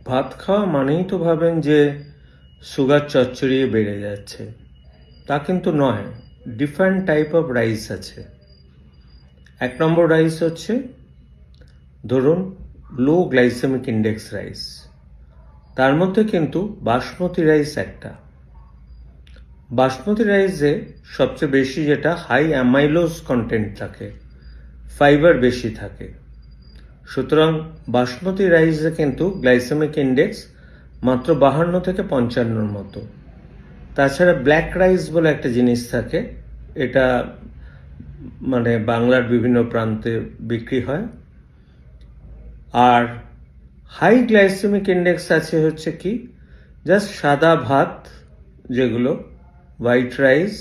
ভাত খাওয়া মানেই তো ভাবেন যে সুগার চচ্চড়িয়ে বেড়ে যাচ্ছে, তা কিন্তু নয়। ডিফারেন্ট টাইপ অফ রাইস আছে। 1 নম্বর রাইস হচ্ছে ধরুন লো গ্লাইসেমিক ইন্ডেক্স রাইস, তার মধ্যে কিন্তু বাসমতি রাইস একটা। বাসমতি রাইসে সবচেয়ে বেশি যেটা হাই অ্যামাইলোজ কন্টেন্ট থাকে, ফাইবার বেশি থাকে। সুতরাং বাসমতি রাইসে কিন্তু গ্লাইসেমিক ইন্ডেক্স মাত্র 52 থেকে 55 মতো। তাছাড়া ব্ল্যাক রাইস বলে একটা জিনিস থাকে, এটা মানে বাংলার বিভিন্ন প্রান্তে বিক্রি হয়। আর হাই গ্লাইসেমিক ইন্ডেক্স আছে হচ্ছে কি, জাস্ট সাদা ভাত, যেগুলো হোয়াইট রাইস।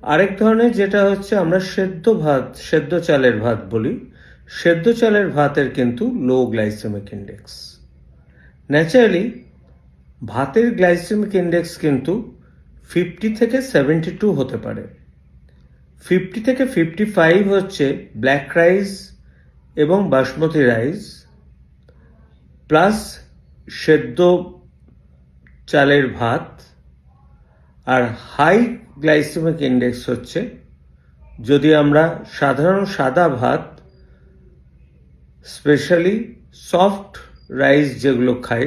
আরেক ধরনের যেটা হচ্ছে আমরা সেদ্ধ ভাত, সেদ্ধ চালের ভাত বলি, সেদ্ধ চালের ভাতের কিন্তু লো গ্লাইসেমিক ইন্ডেক্স। ন্যাচারালি ভাতের গ্লাইসেমিক ইন্ডেক্স কিন্তু 50 থেকে 72 হতে পারে। 50 থেকে 55 হচ্ছে ব্ল্যাক রাইস এবং বাসমতি রাইস প্লাস সেদ্ধ চালের ভাত। আর হাই গ্লাইসেমিক ইন্ডেক্স হচ্ছে যদি আমরা সাধারণ সাদা ভাত, স্পেশালি সফট রাইস যেগুলো খাই,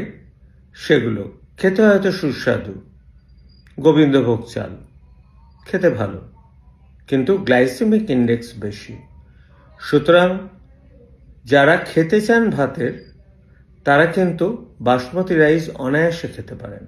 সেগুলো খেতে হয়তো সুস্বাদু, গোবিন্দভোগ চাল খেতে ভালো, কিন্তু গ্লাইসেমিক ইন্ডেক্স বেশি। সুতরাং যারা খেতে চান ভাতের, তারা কিন্তু বাসমতি রাইস অনায়াসে খেতে পারেন।